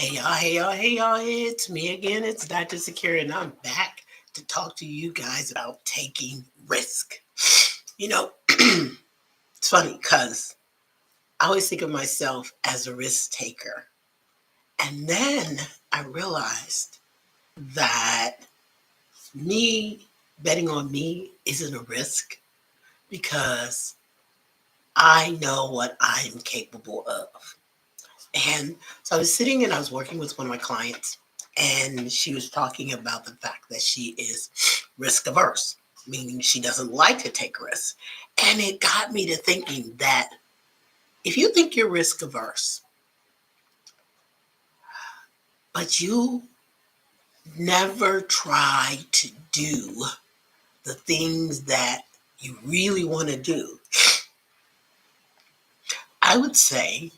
Hey y'all, it's me again. It's Dr. Sakira, and I'm back to talk to you guys about taking risk. You know, it's funny because I always think of myself as a risk taker. And then I realized that me betting on me isn't a risk because I know what I'm capable of. And so I was sitting and I was working with one of my clients, and she was talking about the fact that she is risk averse, meaning she doesn't like to take risks. And it got me to thinking that if you think you're risk averse, but you never try to do the things that you really want to do, I would say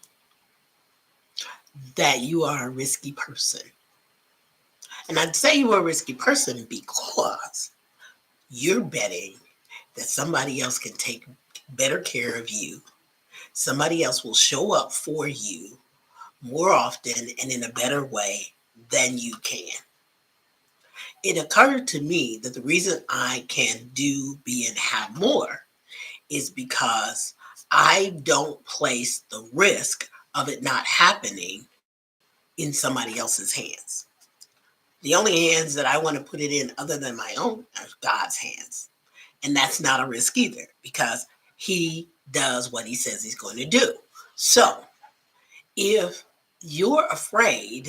that you are a risky person. And I'd say you are a risky person because you're betting that somebody else can take better care of you. Somebody else will show up for you more often and in a better way than you can. It occurred to me that the reason I can do, be, and have more is because I don't place the risk of it not happening in somebody else's hands. The only hands that I want to put it in, other than my own, are God's hands. And that's not a risk either because he does what he says he's going to do. So if you're afraid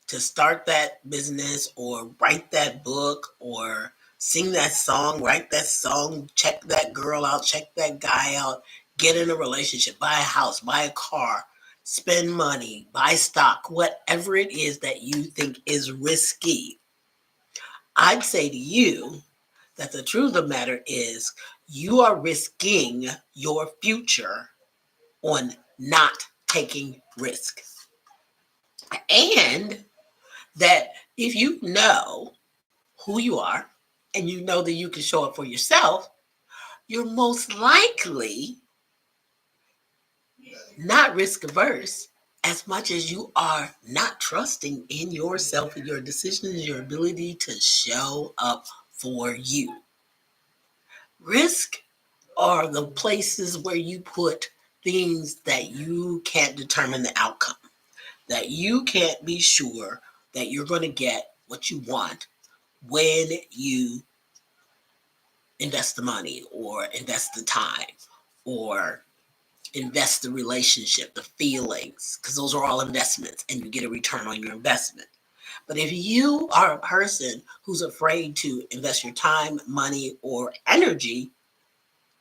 to start that business or write that book or sing that song, write that song, check that girl out, check that guy out, get in a relationship, buy a house, buy a car, spend money, buy stock, whatever it is that you think is risky, I'd say to you that the truth of the matter is you are risking your future on not taking risk. And that if you know who you are and you know that you can show up for yourself, you're most likely not risk averse as much as you are not trusting in yourself and your decisions, your ability to show up for you. Risk are the places where you put things that you can't determine the outcome, that you can't be sure that you're going to get what you want when you invest the money or invest the time or invest the relationship, the feelings, because those are all investments and you get a return on your investment. But if you are a person who's afraid to invest your time, money, or energy,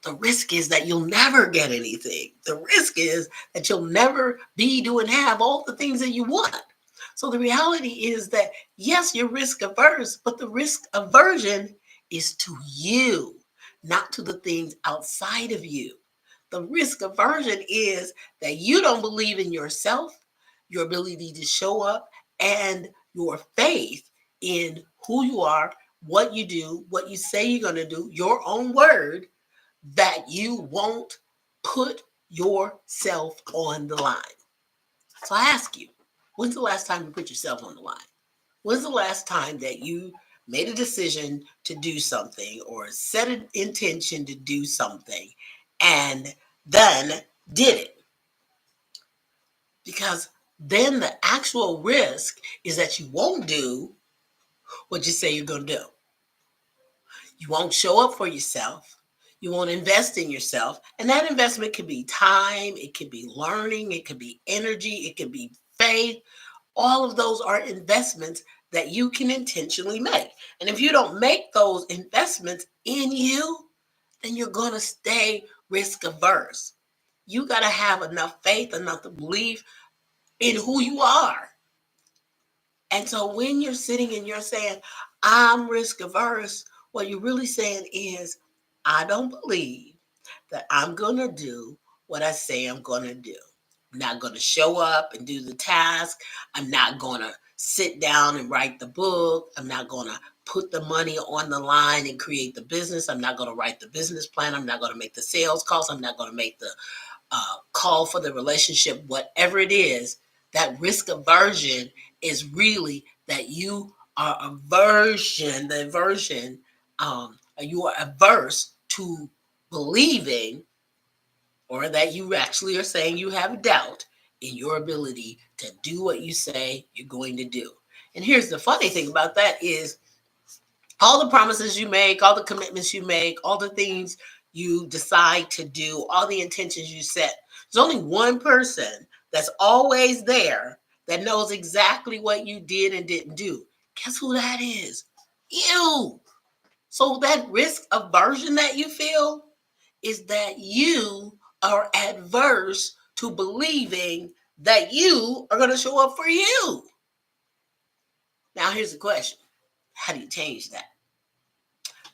the risk is that you'll never get anything. The risk is that you'll never be, do, and have all the things that you want. So the reality is that, yes, you're risk averse, but the risk aversion is to you, not to the things outside of you. The risk aversion is that you don't believe in yourself, your ability to show up, and your faith in who you are, what you do, what you say you're going to do, your own word, that you won't put yourself on the line. So I ask you, when's the last time you put yourself on the line? When's the last time that you made a decision to do something or set an intention to do something and then did it? Because then the actual risk is that you won't do what you say you're going to do. You won't show up for yourself. You won't invest in yourself. And that investment could be time, it could be learning, it could be energy, it could be faith. All of those are investments that you can intentionally make. And if you don't make those investments in you, then you're going to stay risk averse. You got to have enough faith, enough belief in who you are. And so when you're sitting and you're saying, I'm risk averse, what you're really saying is, I don't believe that I'm going to do what I say I'm going to do. I'm not going to show up and do the task. I'm not going to sit down and write the book. I'm not going to put the money on the line and create the business. I'm not going to write the business plan. I'm not going to make the sales calls. I'm not going to make the call for the relationship, whatever it is. That risk aversion is really that you are you are averse to believing, or that you actually are saying you have doubt in your ability to do what you say you're going to do. And here's the funny thing about that is all the promises you make, all the commitments you make, all the things you decide to do, all the intentions you set. There's only one person that's always there that knows exactly what you did and didn't do. Guess who that is? You. So that risk aversion that you feel is that you are adverse to believing that you are going to show up for you. Now, here's the question. How do you change that?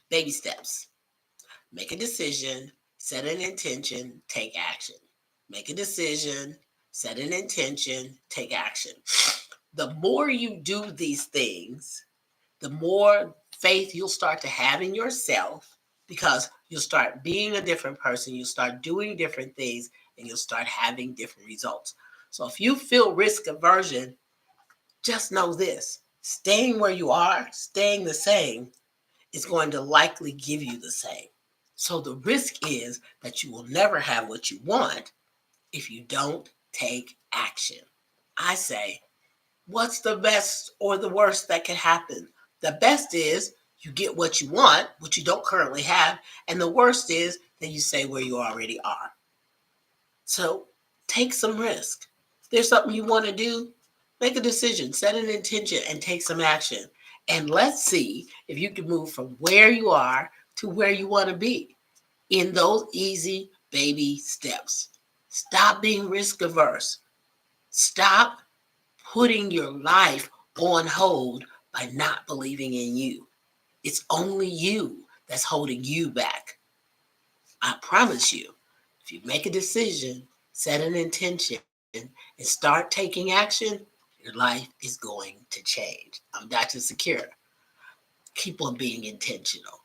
Baby steps. Make a decision, set an intention, take action. Make a decision, set an intention, take action. The more you do these things, the more faith you'll start to have in yourself, because you'll start being a different person, you'll start doing different things, and you'll start having different results. So if you feel risk aversion, just know this: staying where you are, staying the same, is going to likely give you the same. So the risk is that you will never have what you want if you don't take action. I say, what's the best or the worst that can happen? The best is you get what you want, which you don't currently have, and the worst is that you stay where you already are. So take some risk. If there's something you want to do, make a decision, set an intention, and take some action. And let's see if you can move from where you are to where you want to be in those easy baby steps. Stop being risk averse. Stop putting your life on hold by not believing in you. It's only you that's holding you back. I promise you, if you make a decision, set an intention, and start taking action, your life is going to change. I'm Dr. Sakira. Keep on being intentional.